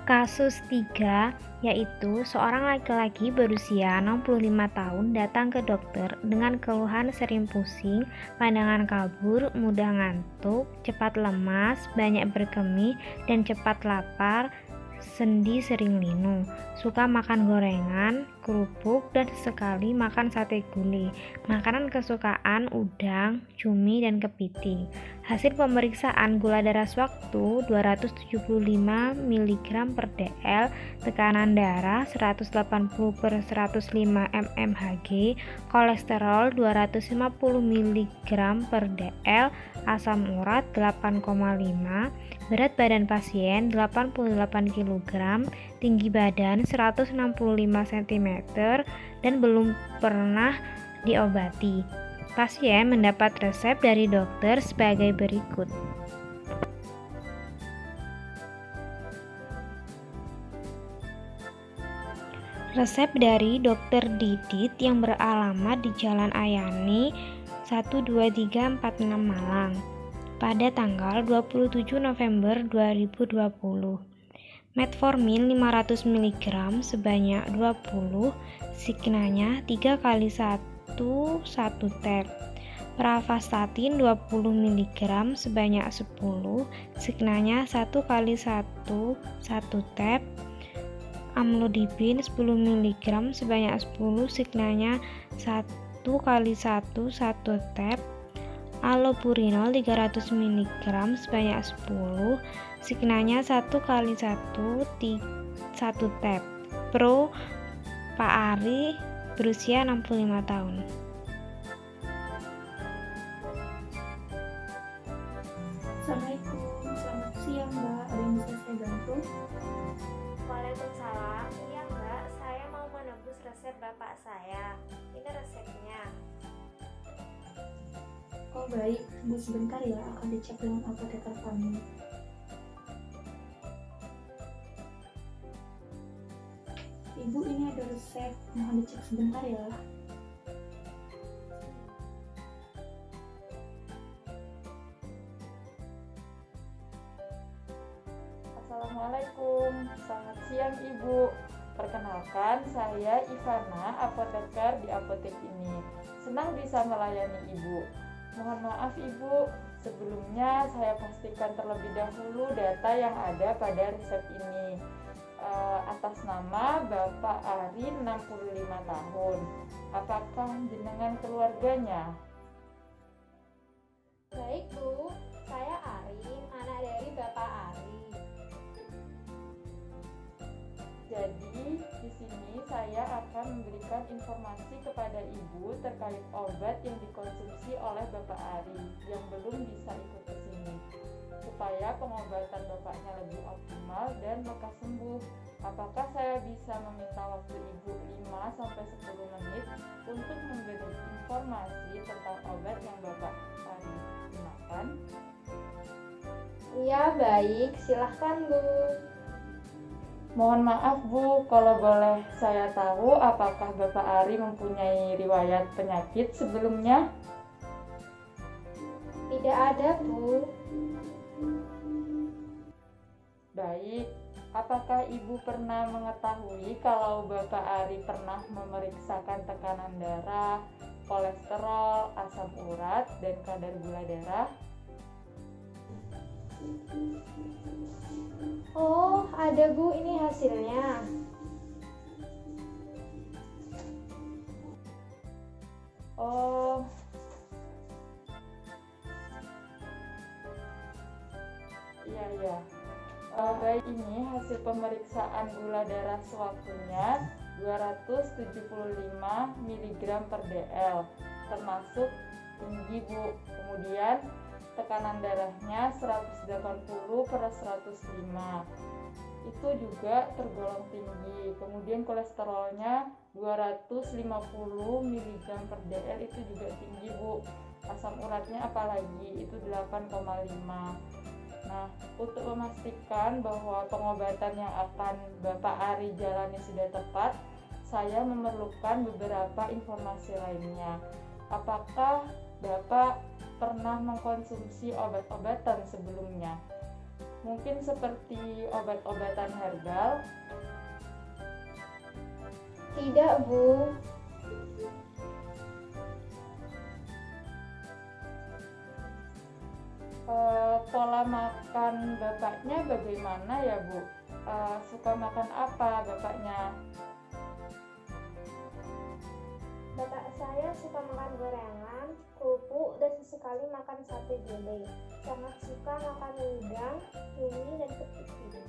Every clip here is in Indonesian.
Kasus 3, yaitu seorang laki-laki berusia 65 tahun datang ke dokter dengan keluhan sering pusing, pandangan kabur, mudah ngantuk, cepat lemas, banyak berkemih, dan cepat lapar, sendi sering linu, suka makan gorengan, kerupuk, dan sekali makan sate gulai. Makanan kesukaan udang, cumi, dan kepiting. Hasil pemeriksaan gula darah sewaktu 275 mg per dl, tekanan darah 180/105 mmHg, kolesterol 250 mg per dl, asam urat 8,5, berat badan pasien 88 kg, tinggi badan 165 cm, dan belum pernah diobati. Pasien mendapat resep dari dokter sebagai berikut. Resep dari Dr. Didit yang beralamat di Jalan Ayani 12346 Malang pada tanggal 27 November 2020. Metformin 500 mg sebanyak 20, signanya 3 kali 1 tab. Pravastatin 20 mg sebanyak 10, signanya 1 kali 1 tab. Amlodipin 10 mg sebanyak 10, signanya 1 kali 1 tab. Allopurinol 300 mg sebanyak 10, signanya 1 kali 1 tab. Pro Pak Ari berusia 65 tahun. Assalamualaikum, selamat siang Mbak, ada yang bisa saya bantu? Waalaikumsalam. Iya Mbak, saya mau menebus resep bapak saya. Ini resepnya. Oh baik, tunggu sebentar ya, akan dicek dengan apoteker kami. Ibu, ini ada resep, mohon dicek sebentar ya. Assalamualaikum, selamat siang Ibu. Perkenalkan, saya Ivana, apoteker di apotek ini. Senang bisa melayani Ibu. Mohon maaf Ibu, sebelumnya saya pastikan terlebih dahulu data yang ada pada resep ini. Atas nama Bapak Ari 65 tahun. Apakah jenengan keluarganya? Baik Bu, saya Ari, anak dari Bapak Ari. Jadi, di sini saya akan memberikan informasi kepada Ibu terkait obat yang dikonsumsi oleh Bapak Ari yang belum bisa ikut ke sini, supaya pengobatan Bapaknya lebih optimal dan lekas sembuh. Apakah saya bisa meminta waktu Ibu 5-10 menit untuk memberi informasi tentang obat yang Bapak Ari gunakan? Iya baik, silahkan Bu. Mohon maaf Bu, kalau boleh saya tahu apakah Bapak Ari mempunyai riwayat penyakit sebelumnya? Tidak ada Bu. Baik, apakah Ibu pernah mengetahui kalau Bapak Ari pernah memeriksakan tekanan darah, kolesterol, asam urat, dan kadar gula darah? Oh, ada Bu, ini hasilnya. Oh, iya. Baik, ini hasil pemeriksaan gula darah sewaktunya 275 mg per dl, termasuk tinggi Bu. Kemudian tekanan darahnya 180/105, itu juga tergolong tinggi. Kemudian kolesterolnya 250 mg per dl, itu juga tinggi Bu. Asam uratnya apalagi, itu 8,5. Nah, untuk memastikan bahwa pengobatan yang akan Bapak Ari jalani sudah tepat, saya memerlukan beberapa informasi lainnya. Apakah Bapak pernah mengkonsumsi obat-obatan sebelumnya? Mungkin seperti obat-obatan herbal. Tidak, Bu. Pola makan bapaknya bagaimana ya, Bu? Suka makan apa bapaknya? Bapak saya suka makan gorengan, kerupuk, dan sesekali makan sate gulai. Sangat suka makan udang, cumi, dan kepiting.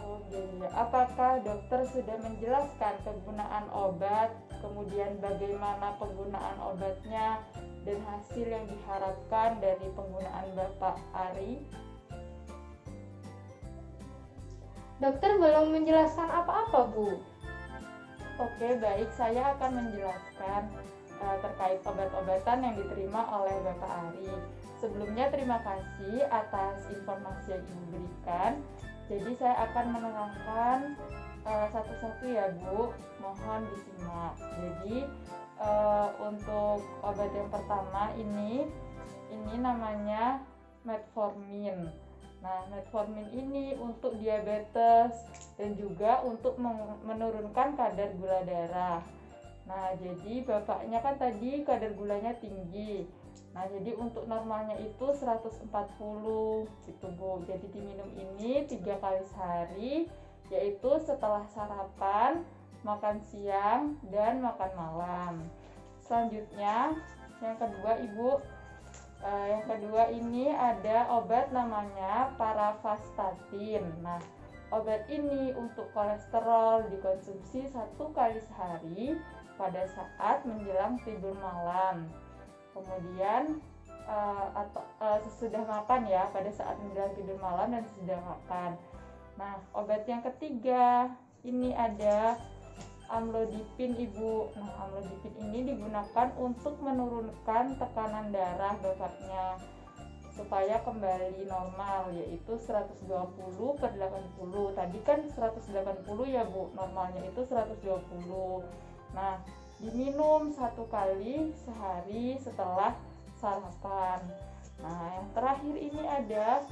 Oh iya. Apakah dokter sudah menjelaskan kegunaan obat, kemudian bagaimana penggunaan obatnya, dan hasil yang diharapkan dari penggunaan Bapak Ari? Dokter belum menjelaskan apa-apa, Bu. Oke, baik. Saya akan menjelaskan terkait obat-obatan yang diterima oleh Bapak Ari. Sebelumnya terima kasih atas informasi yang Ibu berikan. Jadi saya akan menerangkan satu-satu ya, Bu. Mohon disimak. Jadi untuk obat yang pertama ini namanya metformin. Nah, metformin ini untuk diabetes dan juga untuk menurunkan kadar gula darah. Nah, jadi bapaknya kan tadi kadar gulanya tinggi. Nah, jadi untuk normalnya itu 140 gitu, Bu. Jadi diminum ini 3 kali sehari, yaitu setelah sarapan, makan siang, dan makan malam. Selanjutnya, yang kedua, Ibu, yang kedua ini ada obat namanya paravastatin. Nah, obat ini untuk kolesterol dikonsumsi 1 kali sehari pada saat menjelang tidur malam. Kemudian sesudah makan ya, pada saat menjelang tidur malam dan sesudah makan. Nah, obat yang ketiga ini ada amlodipin, Ibu. Nah, amlodipin ini digunakan untuk menurunkan tekanan darah bapaknya supaya kembali normal, yaitu 120/80. Tadi kan 180 ya, Bu. Normalnya itu 120. Nah, diminum 1 kali sehari setelah sarapan. Nah, yang terakhir ini ada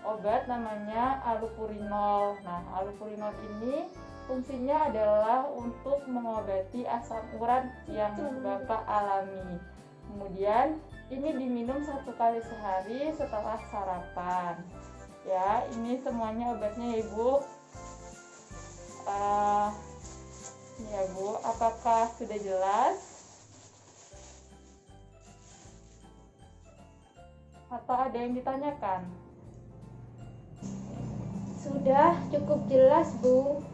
obat namanya allopurinol. Nah, allopurinol ini fungsinya adalah untuk mengobati asam urat yang Bapak alami. Kemudian ini diminum 1 kali sehari setelah sarapan. Ya, ini semuanya obatnya ya, Ibu. Ya, Bu, apakah sudah jelas? Atau ada yang ditanyakan? Sudah cukup jelas, Bu.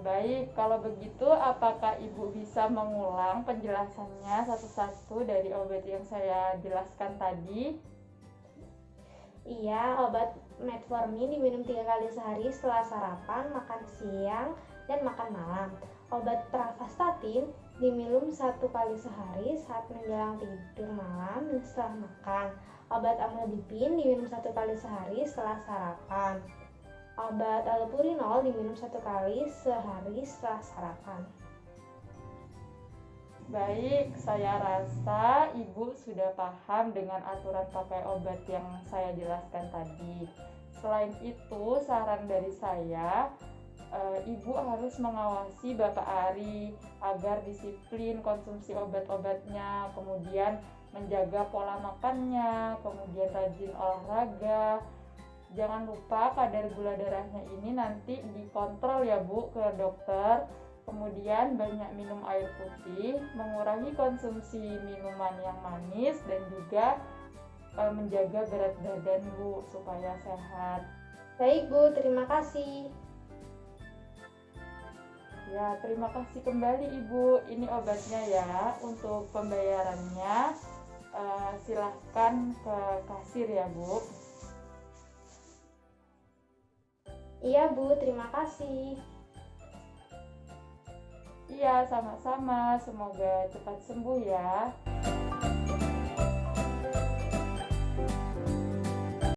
Baik, kalau begitu apakah Ibu bisa mengulang penjelasannya satu-satu dari obat yang saya jelaskan tadi? Iya, obat metformin diminum 3 kali sehari setelah sarapan, makan siang, dan makan malam. Obat paravastatin diminum 1 kali sehari saat menjelang tidur malam dan setelah makan. Obat amlodipin diminum 1 kali sehari setelah sarapan. Obat allopurinol diminum 1 kali sehari setelah sarapan. Baik, saya rasa Ibu sudah paham dengan aturan pakai obat yang saya jelaskan tadi. Selain itu, saran dari saya, Ibu harus mengawasi Bapak Ari agar disiplin konsumsi obat-obatnya, kemudian menjaga pola makannya, kemudian rajin olahraga. Jangan lupa kadar gula darahnya ini nanti dikontrol ya, Bu, ke dokter. Kemudian banyak minum air putih, mengurangi konsumsi minuman yang manis, dan juga menjaga berat badan, Bu, supaya sehat. Baik, Bu, terima kasih. Ya, terima kasih kembali, Ibu. Ini obatnya ya. Untuk pembayarannya silahkan ke kasir ya, Bu. Iya, Bu, terima kasih. Iya, sama-sama. Semoga cepat sembuh ya.